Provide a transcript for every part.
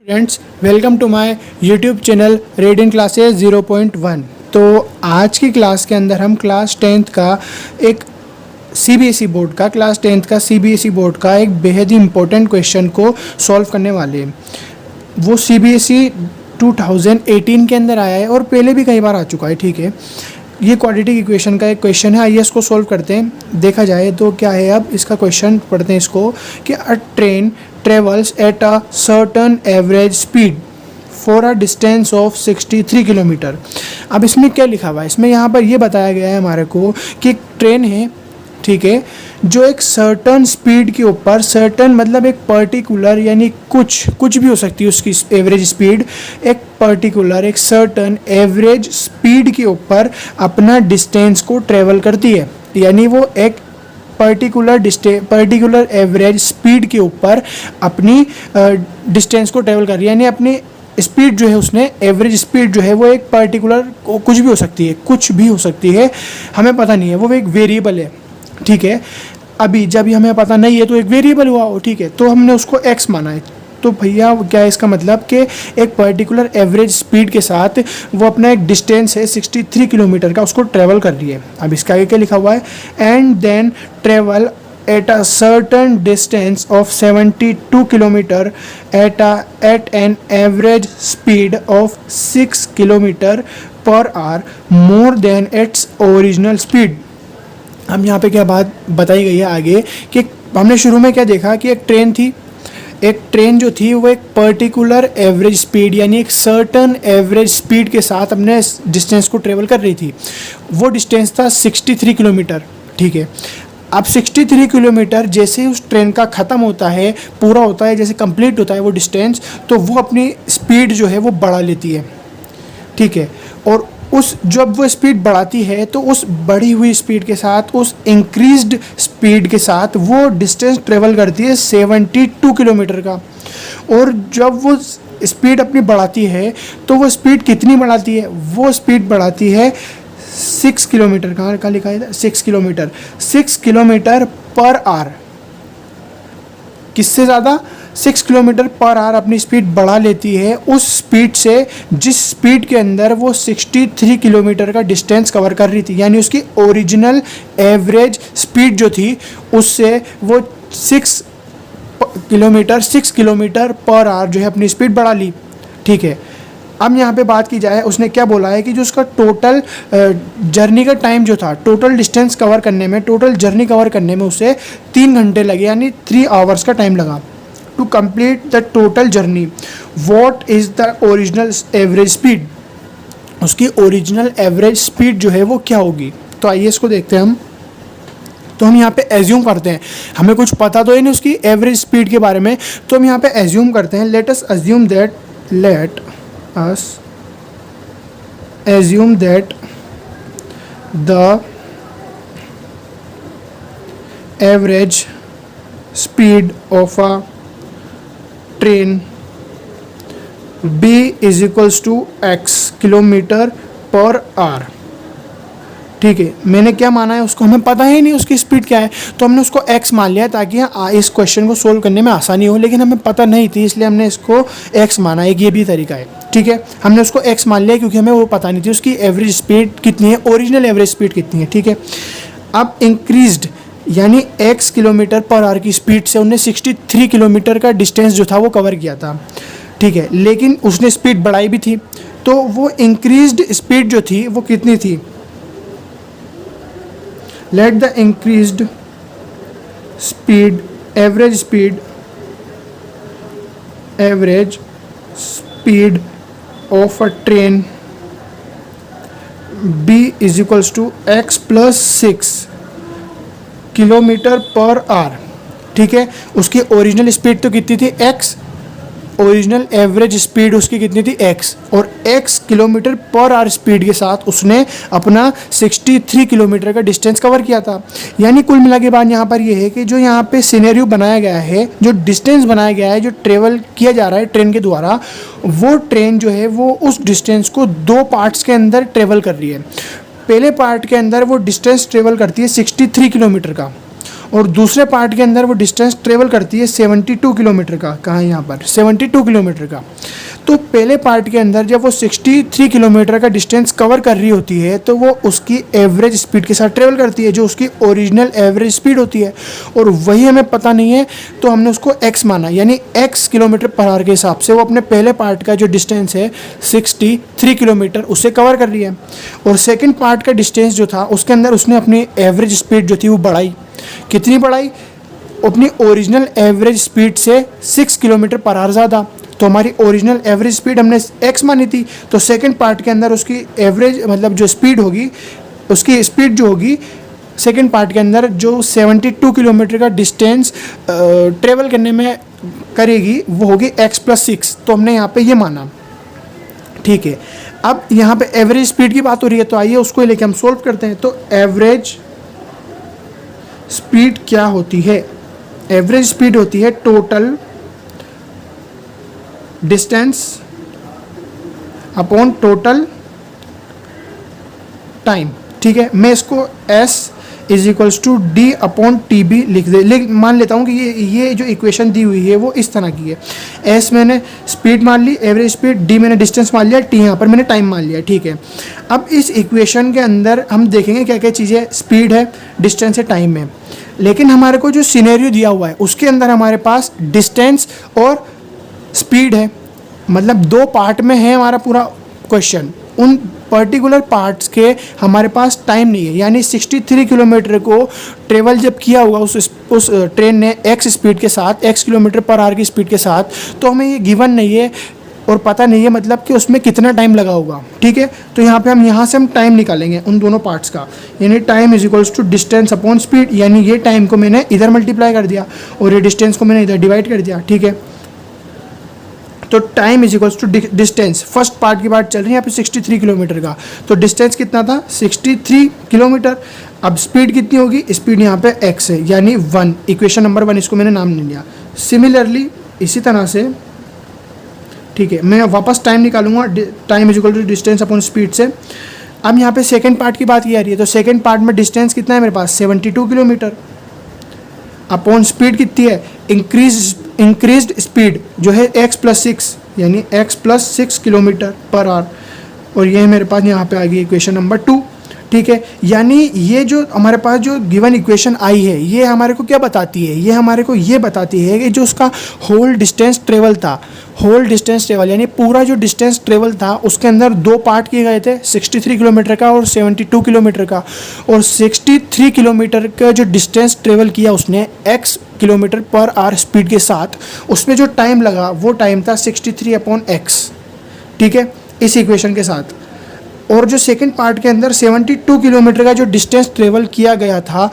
Friends, welcome to my YouTube channel reading classes 0.1। तो आज की क्लास के अंदर हम क्लास 10th का एक सीबीएसई बोर्ड का एक बेहद ही इम्पोर्टेंट क्वेश्चन को सॉल्व करने वाले हैं। वो सीबीएसई 2018 के अंदर आया है और पहले भी कई बार आ चुका है। ठीक है, ये क्वाड्रेटिक इक्वेशन का एक क्वेश्चन है। आइए इसको सॉल्व करते हैं। देखा जाए तो क्या है, अब इसका क्वेश्चन पढ़ते हैं इसको कि अ train travels eight a certain average speed for a distance of 63 kilometre. अब इसमें क्या लिखा हुआ है, इसमें यहाँ पर ये बताया गया है हमारे को कि एक ट्रेन है, ठीक है, जो एक सर्टन स्पीड के ऊपर, सर्टन मतलब एक पर्टिकुलर, यानी कुछ भी हो सकती है उसकी एवरेज स्पीड, एक पर्टिकुलर एक सर्टन एवरेज स्पीड के ऊपर अपना डिस्टेंस को ट्रेवल करती है। यानी वो एक पर्टिकुलर एवरेज स्पीड के ऊपर अपनी डिस्टेंस को ट्रेवल कर रही है। यानी अपनी स्पीड जो है, उसने एवरेज स्पीड जो है वो एक पर्टिकुलर कुछ भी हो सकती है, हमें पता नहीं है, वो एक वेरिएबल है। ठीक है, अभी जब हमें पता नहीं है तो एक वेरिएबल हुआ हो, ठीक है, तो हमने उसको x माना है। तो भैया क्या है इसका मतलब कि एक पर्टिकुलर एवरेज स्पीड के साथ वो अपना एक डिस्टेंस है 63 किलोमीटर का, उसको ट्रेवल कर रही है। अब इसका आगे क्या लिखा हुआ है, and then travel at a certain distance of 72 kilometer at an average speed of 6 kilometer per hour more than its original speed. हम यहाँ पे क्या बात बताई गई है आगे कि हमने शुरू में क्या देखा कि एक ट्रेन थी, एक ट्रेन जो थी वो एक पर्टिकुलर एवरेज स्पीड, यानी एक सर्टन एवरेज स्पीड के साथ अपने डिस्टेंस को ट्रेवल कर रही थी। वो डिस्टेंस था 63 किलोमीटर। ठीक है, अब 63 किलोमीटर जैसे ही उस ट्रेन का ख़त्म होता है, पूरा होता है, जैसे कंप्लीट होता है वो डिस्टेंस, तो वो अपनी स्पीड जो है वो बढ़ा लेती है। ठीक है, और जब वो स्पीड बढ़ाती है तो उस बढ़ी हुई स्पीड के साथ, उस इंक्रीज्ड स्पीड के साथ वो डिस्टेंस ट्रेवल करती है 72 किलोमीटर का। और जब वो स्पीड अपनी बढ़ाती है तो वो स्पीड कितनी बढ़ाती है, वो स्पीड बढ़ाती है 6 किलोमीटर। कहाँ लिखा है, 6 किलोमीटर पर आवर। किससे ज़्यादा, 6 किलोमीटर पर आवर अपनी स्पीड बढ़ा लेती है उस स्पीड से जिस स्पीड के अंदर वो 63 किलोमीटर का डिस्टेंस कवर कर रही थी। यानी उसकी ओरिजिनल एवरेज स्पीड जो थी उससे वो 6 किलोमीटर पर आवर जो है अपनी स्पीड बढ़ा ली। ठीक है, अब यहाँ पे बात की जाए, उसने क्या बोला है कि जो उसका टोटल जर्नी का टाइम जो था, टोटल डिस्टेंस कवर करने में, टोटल जर्नी कवर करने में उसे 3 घंटे लगे, यानी 3 आवर्स का टाइम लगा to complete the total journey. What is the original average speed, उसकी ओरिजिनल एवरेज स्पीड जो है वो क्या होगी। तो आइए इसको देखते हैं हम। तो हम यहाँ पे एज्यूम करते हैं, हमें कुछ पता तो है नहीं उसकी एवरेज स्पीड के बारे में, तो हम यहाँ पे एज्यूम करते हैं, let us assume that the average speed of a train B is equals to x kilometre per our. ठीक है, मैंने क्या माना है, उसको हमें पता ही नहीं उसकी स्पीड क्या है, तो हमने उसको x मान लिया ताकि इस क्वेश्चन को सोल्व करने में आसानी हो। लेकिन हमें पता नहीं थी इसलिए हमने इसको x माना, एक ये भी तरीका है। ठीक है, हमने उसको x मान लिया क्योंकि हमें वो पता नहीं थी उसकी एवरेज स्पीड कितनी है, ओरिजिनल एवरेज स्पीड कितनी है। ठीक है, अब इंक्रीज्ड यानी x किलोमीटर पर आवर की स्पीड से उन्हें 63 किलोमीटर का डिस्टेंस जो था वो कवर किया था। ठीक है, लेकिन उसने स्पीड बढ़ाई भी थी, तो वो इंक्रीज्ड स्पीड जो थी वो कितनी थी, let the increased speed average speed of a train B is equals to x plus 6 kilometer per our. ठीक है, उसकी ओरिजिनल स्पीड तो कितनी थी, x, ओरिजिनल एवरेज स्पीड उसकी कितनी थी, x, और x kilometre per our speed के साथ उसने अपना 63 किलोमीटर का डिस्टेंस कवर किया था। यानी कुल मिला के बाद यहाँ पर ये है कि जो यहाँ पे सिनेरियो बनाया गया है, जो डिस्टेंस बनाया गया है, जो ट्रेवल किया जा रहा है ट्रेन के द्वारा, वो ट्रेन जो है वो उस डिस्टेंस को 2 पार्ट्स के अंदर ट्रेवल कर रही है। पहले पार्ट के अंदर वो डिस्टेंस ट्रेवल करती है 63 किलोमीटर का, और दूसरे पार्ट के अंदर वो डिस्टेंस ट्रेवल करती है 72 किलोमीटर का। कहाँ यहाँ पर 72 किलोमीटर का। तो पहले पार्ट के अंदर जब वो 63 किलोमीटर का डिस्टेंस कवर कर रही होती है तो वो उसकी एवरेज स्पीड के साथ ट्रेवल करती है, जो उसकी ओरिजिनल एवरेज स्पीड होती है, और वही हमें पता नहीं है तो हमने उसको x माना, यानी x किलोमीटर पर आवर के हिसाब से वो अपने पहले पार्ट का जो डिस्टेंस है 63 किलोमीटर उससे कवर कर रही है। और सेकेंड पार्ट का डिस्टेंस जो था उसके अंदर उसने अपनी एवरेज स्पीड जो थी वो बढ़ाई। कितनी बढ़ाई? अपनी ओरिजिनल एवरेज स्पीड से 6 किलोमीटर पर आवर ज़्यादा। तो हमारी ओरिजिनल एवरेज स्पीड हमने x मानी थी, तो सेकंड पार्ट के अंदर उसकी एवरेज मतलब जो स्पीड होगी, उसकी स्पीड जो होगी सेकंड पार्ट के अंदर जो 72 किलोमीटर का डिस्टेंस ट्रेवल करने में करेगी वो होगी x+6। तो हमने यहाँ पे ये माना, ठीक है। अब यहाँ पे एवरेज स्पीड की बात हो रही है, तो आइए उसको लेके हम सोल्व करते हैं। तो एवरेज स्पीड क्या होती है? एवरेज स्पीड होती है total distance upon total time, ठीक है। मैं इसको S = D/TB मान लेता हूँ कि ये जो इक्वेशन दी हुई है वो इस तरह की है। S मैंने स्पीड मान ली, एवरेज स्पीड, D मैंने डिस्टेंस मान लिया, T यहाँ पर मैंने टाइम मान लिया, ठीक है। अब इस इक्वेशन के अंदर हम देखेंगे क्या क्या चीज़ें, स्पीड है, डिस्टेंस है, टाइम है। लेकिन हमारे को जो सिनेरियो दिया हुआ है उसके अंदर हमारे पास डिस्टेंस और स्पीड है, मतलब दो पार्ट में है हमारा पूरा क्वेश्चन। उन पर्टिकुलर पार्ट्स के हमारे पास टाइम नहीं है, यानी 63 किलोमीटर को ट्रेवल जब किया हुआ उस ट्रेन ने x स्पीड के साथ, x किलोमीटर पर आवर की स्पीड के साथ, तो हमें ये गिवन नहीं है और पता नहीं है मतलब कि उसमें कितना टाइम लगा होगा, ठीक है। तो यहाँ पे यहाँ से हम टाइम निकालेंगे उन दोनों पार्ट्स का, यानी टाइम = डिस्टेंस अपॉन स्पीड, यानी ये टाइम को मैंने इधर मल्टीप्लाई कर दिया और ये डिस्टेंस को मैंने इधर डिवाइड कर दिया, ठीक है। तो टाइम = डिस्टेंस, फर्स्ट पार्ट की बात चल रही है यहाँ पे 63 किलोमीटर का, तो डिस्टेंस कितना था 63 किलोमीटर। अब स्पीड कितनी होगी? स्पीड यहाँ पे x है, यानी 1, इक्वेशन नंबर 1, इसको मैंने नाम नहीं लिया। सिमिलरली इसी तरह से, ठीक है, मैं वापस टाइम निकालूंगा, टाइम = डिस्टेंस अपॉन स्पीड से। अब यहाँ पे सेकेंड पार्ट की बात की जा रही है, तो सेकेंड पार्ट में डिस्टेंस कितना है मेरे पास 72 किलोमीटर अपॉन स्पीड कितनी है, इंक्रीज्ड स्पीड जो है x+6, यानी x+6 किलोमीटर पर आवर, और ये मेरे पास यहाँ पे आ गई इक्वेशन नंबर 2, ठीक है। यानी ये जो हमारे पास जो गिवन इक्वेशन आई है ये हमारे को क्या बताती है? ये हमारे को ये बताती है कि जो उसका होल डिस्टेंस ट्रेवल था, होल डिस्टेंस ट्रेवल यानी पूरा जो डिस्टेंस ट्रेवल था उसके अंदर दो पार्ट किए गए थे, 63 किलोमीटर का और 72 किलोमीटर का। और 63 किलोमीटर का जो डिस्टेंस ट्रेवल किया उसने x kilometre per our speed के साथ, उसमें जो टाइम लगा वो टाइम था 63/x, ठीक है, इस इक्वेशन के साथ। और जो सेकंड पार्ट के अंदर 72 किलोमीटर का जो डिस्टेंस ट्रेवल किया गया था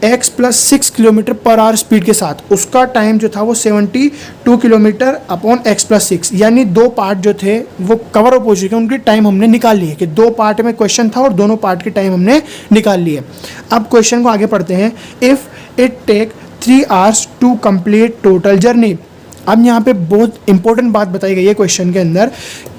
x+6 kilometre per our speed के साथ, उसका टाइम जो था वो 72 किलोमीटर अपॉन x+6, यानी दो पार्ट जो थे वो कवर अप हो चुके हैं, उनकी टाइम हमने निकाल ली है कि दो पार्ट में क्वेश्चन था और दोनों पार्ट की टाइम हमने निकाल ली है। अब क्वेश्चन को आगे पढ़ते हैं। If it take 3 hours to complete total journey. अब यहाँ पे बहुत इंपॉर्टेंट बात बताई गई है क्वेश्चन के अंदर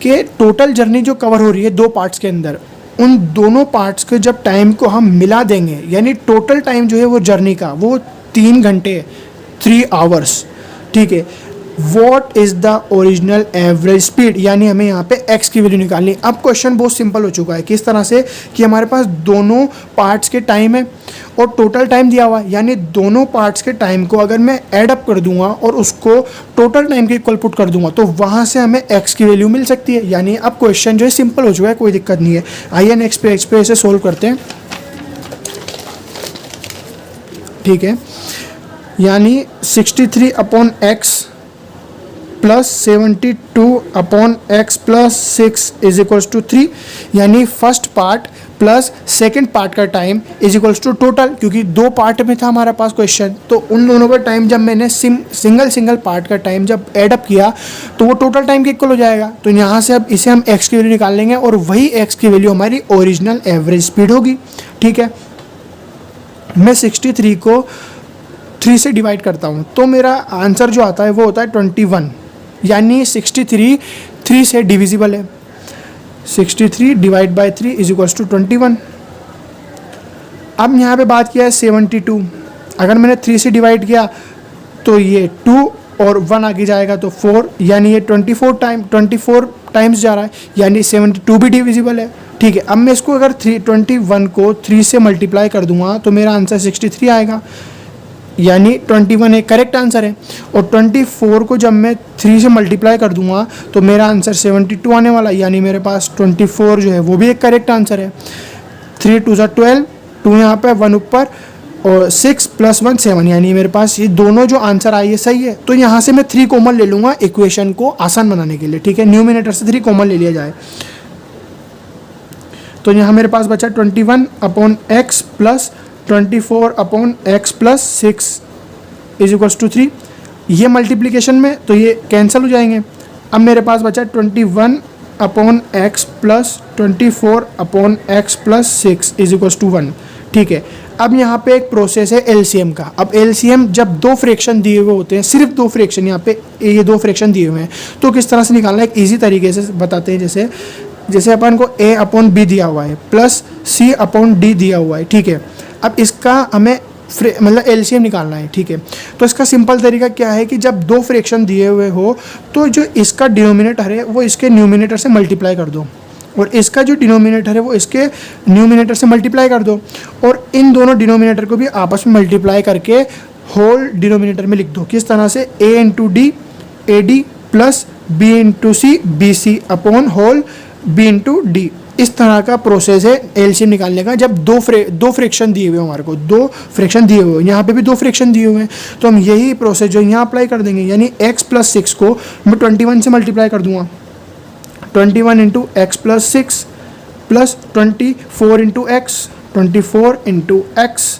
कि टोटल जर्नी जो कवर हो रही है दो पार्ट्स के अंदर, उन दोनों पार्ट्स के जब टाइम को हम मिला देंगे, यानी टोटल टाइम जो है वो जर्नी का वो 3 घंटे 3 आवर्स, ठीक है। What is the original average speed, यानी हमें यहाँ पे x की वैल्यू निकालनी। अब क्वेश्चन बहुत सिंपल हो चुका है, किस तरह से कि हमारे पास दोनों पार्ट्स के टाइम है और टोटल टाइम दिया हुआ है, यानी दोनों पार्ट्स के टाइम को अगर मैं ऐड अप कर दूंगा और उसको टोटल टाइम के इक्वल पुट कर दूंगा तो वहाँ से हमें x की वैल्यू मिल सकती है। यानी अब क्वेश्चन जो है सिंपल हो चुका है, कोई दिक्कत नहीं है। आइए नेक्स्ट पे इसे सोल्व करते हैं, ठीक है। यानी 63/x प्लस 72/x+6 = 3, यानी first part plus second part का टाइम = टोटल, क्योंकि दो पार्ट में था हमारा पास क्वेश्चन, तो उन दोनों का टाइम जब मैंने सिंगल पार्ट का टाइम जब ऐड अप किया तो वो टोटल टाइम के इक्वल हो जाएगा। तो यहाँ से अब इसे हम x की वैल्यू निकाल लेंगे और वही x की वैल्यू हमारी ओरिजिनल एवरेज स्पीड होगी, ठीक है। मैं 63 को 3 से डिवाइड करता हूँ तो मेरा आंसर जो आता है वो होता है 21, यानी 63 3 से डिविजिबल है। 63 / 3 = 21। अब यहाँ पे बात किया है 72, अगर मैंने 3 से डिवाइड किया तो ये 2 और 1 आगे जाएगा तो 4, यानी ये 24 टाइम्स जा रहा है, यानी 72 भी डिविजिबल है। ठीक है, अब मैं इसको अगर 21 को 3 से मल्टीप्लाई कर दूंगा तो मेरा आंसर 63 आएगा, यानी 21 एक करेक्ट आंसर है। और 24 को जब मैं 3 से मल्टीप्लाई कर दूंगा तो मेरा आंसर 72 आने वाला, यानी मेरे पास 24 जो है वो भी एक करेक्ट आंसर है। 3 2 12, 2 यहाँ पे 1 ऊपर और 6 + 1 7, यानी मेरे पास ये दोनों जो आंसर आई है सही है। तो यहाँ से मैं 3 कॉमन ले लूँगा इक्वेशन को आसान बनाने के लिए। ठीक है, न्यूमिनेटर से 3 कॉमन ले लिया जाए तो यहाँ मेरे पास बचा 21/x + 24/x + 6 = 3। ये मल्टीप्लिकेशन में तो ये कैंसिल हो जाएंगे। अब मेरे पास बचा 21/x + 24/x + 6 = 1। ठीक है, अब यहाँ पे एक प्रोसेस है एलसीएम का। अब एलसीएम जब 2 फ्रैक्शन दिए हुए होते हैं, सिर्फ 2 फ्रैक्शन, यहाँ पे ये 2 फ्रैक्शन दिए हुए हैं, तो किस तरह से निकालना है एक ईजी तरीके से बताते हैं। जैसे अपन को a/b दिया हुआ है प्लस c/d दिया हुआ है। ठीक है, अब इसका हमें मतलब एलसीएम निकालना है। ठीक है, तो इसका सिंपल तरीका क्या है कि जब 2 फ्रैक्शन दिए हुए हो तो जो इसका डिनोमिनेटर है वो इसके न्यूमिनेटर से मल्टीप्लाई कर दो, और इसका जो डिनोमिनेटर है वो इसके न्यूमिनेटर से मल्टीप्लाई कर दो, और इन दोनों डिनोमिनेटर को भी आपस में मल्टीप्लाई करके होल डिनोमिनेटर में लिख दो। किस तरह से, a × d AD plus b × c BC upon whole b × d। इस तरह का प्रोसेस है एलसीएम निकालने का जब 2 फ्रैक्शन दिए हुए हमारे को, 2 फ्रैक्शन दिए हुए, यहाँ पे भी 2 फ्रैक्शन दिए हुए हैं, तो हम यही प्रोसेस जो यहाँ अप्लाई कर देंगे, यानी x + 6 को मैं 21 से मल्टीप्लाई कर दूंगा। 21 × x + 6 plus 24 × x, 24 × x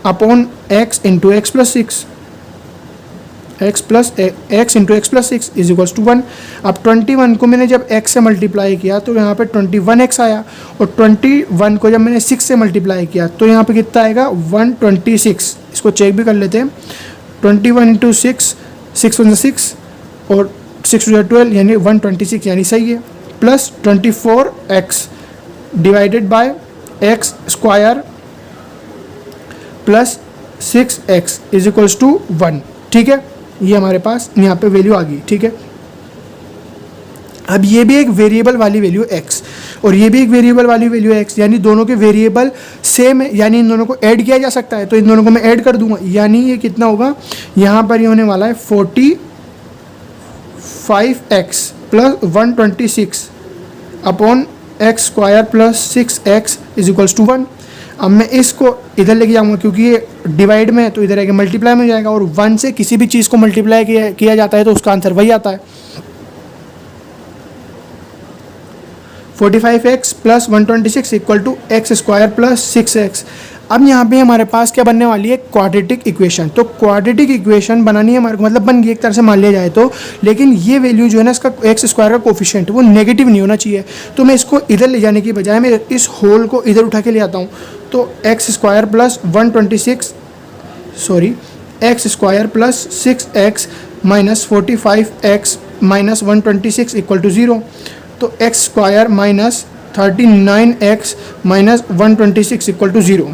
upon x × x + 6, x × x + 6 = 1। अब 21 को मैंने जब x से मल्टीप्लाई किया तो यहाँ पे 21x आया, और 21 को जब मैंने 6 से मल्टीप्लाई किया तो यहाँ पे कितना आएगा 126। इसको चेक भी कर लेते हैं। 21 × 6, 6 × 6 और 6 × 12, यानी 126, यानी सही है। Plus 24x divided by x square plus 6x = 1। ठीक है, ये हमारे पास यहाँ पे वैल्यू आ गई। ठीक है, अब ये भी एक वेरिएबल वाली वैल्यू x और ये भी एक वेरिएबल वाली वैल्यू x, यानी दोनों के वेरिएबल सेम है, यानी इन दोनों को ऐड किया जा सकता है। तो इन दोनों को मैं ऐड कर दूंगा, यानी ये कितना होगा, यहाँ पर ये होने वाला है 45x + 126 upon x square plus 6x = 1। अब मैं इसको इधर लेके जाऊंगा क्योंकि ये डिवाइड में है, तो इधर आके मल्टीप्लाई में हो जाएगा, और 1 से किसी भी चीज़ को मल्टीप्लाई किया जाता है तो उसका आंसर वही आता है। 45x + 126 = x square plus 6x। अब यहाँ पे हमारे पास क्या बनने वाली है, क्वाड्रेटिक इक्वेशन। तो क्वाड्रेटिक इक्वेशन बनानी है हमारे को, मतलब बन गई एक तरह से मान लिया जाए तो, लेकिन ये वैल्यू जो है ना इसका x स्क्वायर का कोफिशिएंट वो नेगेटिव नहीं होना चाहिए। तो मैं इसको इधर ले जाने की बजाय मैं इस होल को इधर उठा के ले आता हूँ। तो x square plus 6x minus 45x minus 126 = 0। तो x square minus 39x minus 126 = 0।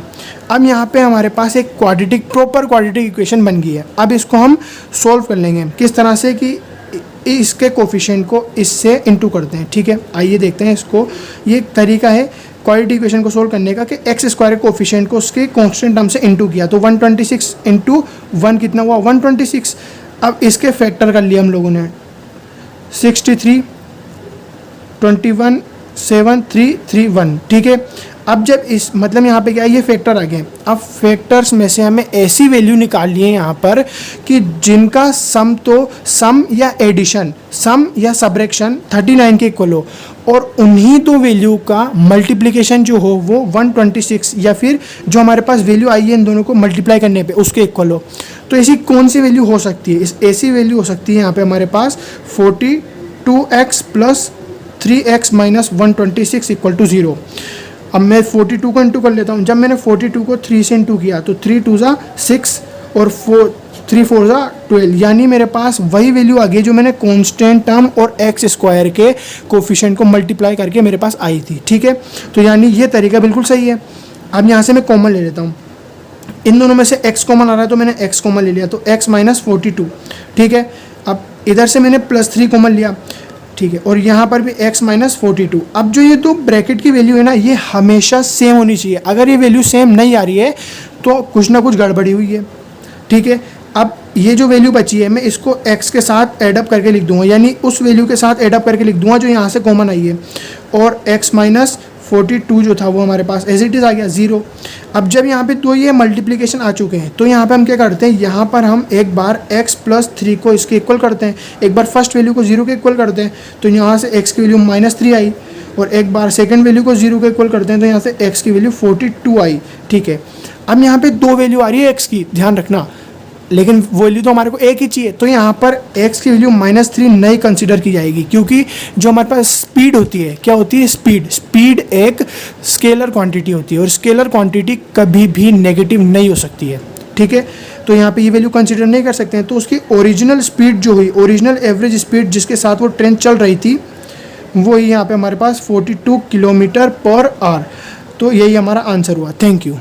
अब यहाँ पे हमारे पास एक प्रॉपर क्वाड्रेटिक इक्वेशन बन गई है। अब इसको हम सोल्व कर लेंगे किस तरह से कि इसके कोफिशिएंट को इससे इंटू करते हैं। ठीक है, आइए देखते हैं इसको। ये एक तरीका है क्वाड्रेटिक इक्वेशन को सोल्व करने का कि x स्क्वायर के कोफिशिएंट को उसके कांस्टेंट टर्म से इंटू किया, तो 126 × 1 कितना हुआ, 126। अब इसके फैक्टर कर लिया हम लोगों ने, 63 21 7 3 3 1। ठीक है, अब जब इस मतलब यहाँ पे क्या है, ये फैक्टर आ गए। अब फैक्टर्स में से हमें ऐसी वैल्यू निकालनी है यहाँ पर कि जिनका सम या एडिशन, सम या सबट्रैक्शन 39 के इक्वल हो, और उन्हीं दो वैल्यू का मल्टीप्लिकेशन जो हो वो 126 या फिर जो हमारे पास वैल्यू आई है इन दोनों को मल्टीप्लाई करने पे उसके इक्वल हो। तो ऐसी कौन सी वैल्यू हो सकती है, ऐसी वैल्यू हो सकती है यहाँ पे हमारे पास 42x + 3x माइनस 126 = 0। अब मैं 42 को इंटू कर लेता हूँ। जब मैंने 42 को 3 से इंटू किया तो 3 2 = 6 और 3 4 = 12, यानी मेरे पास वही वैल्यू आ गई जो मैंने कांस्टेंट टर्म और x स्क्वायर के कोफिशिएंट को मल्टीप्लाई करके मेरे पास आई थी। ठीक है, तो यानी ये तरीका बिल्कुल सही है। अब यहाँ से मैं कॉमन ले लेता हूँ, इन दोनों में से x कॉमन आ रहा है तो मैंने x कॉमन ले लिया, तो x माइनस 42, ठीक है। अब इधर से मैंने +3 कॉमन लिया, ठीक है, और यहाँ पर भी x माइनस 42। अब जो ये दो ब्रैकेट की वैल्यू है ना, ये हमेशा सेम होनी चाहिए। अगर ये वैल्यू सेम नहीं आ रही है तो कुछ ना कुछ गड़बड़ी हुई है, ठीक है। अब ये जो वैल्यू बची है मैं इसको x के साथ एडअप करके लिख दूंगा, यानी उस वैल्यू के साथ एडअप करके लिख दूंगा जो यहाँ से कॉमन आई है, और x माइनस 42 जो था वो हमारे पास एज इट इज़ आ गया 0। अब जब यहाँ पे दो ये मल्टीप्लिकेशन आ चुके हैं तो यहाँ पे हम क्या करते हैं, यहाँ पर हम एक बार x प्लस 3 को इसके इक्वल करते हैं, एक बार फर्स्ट वैल्यू को 0 के इक्वल करते हैं तो यहाँ से x की वैल्यू -3 आई, और एक बार सेकंड वैल्यू को 0 के इक्वल करते हैं तो यहाँ से x की वैल्यू 42 आई, ठीक है। अब यहाँ पे दो वैल्यू आ रही है x की, ध्यान रखना, लेकिन वैल्यू तो हमारे को एक ही चाहिए, तो यहाँ पर x की वैल्यू -3 नहीं कंसीडर की जाएगी, क्योंकि जो हमारे पास स्पीड होती है, क्या होती है, स्पीड एक स्केलर क्वांटिटी होती है, और स्केलर क्वांटिटी कभी भी नेगेटिव नहीं हो सकती है, ठीक है। तो यहाँ पे ये वैल्यू कंसीडर नहीं कर सकते हैं, तो उसकी ओरिजिनल स्पीड जो हुई, ओरिजिनल एवरेज स्पीड जिसके साथ वो ट्रेन चल रही थी, वो यहाँ पे हमारे पास 42 किलोमीटर पर आवर। तो यही हमारा आंसर हुआ। Thank you.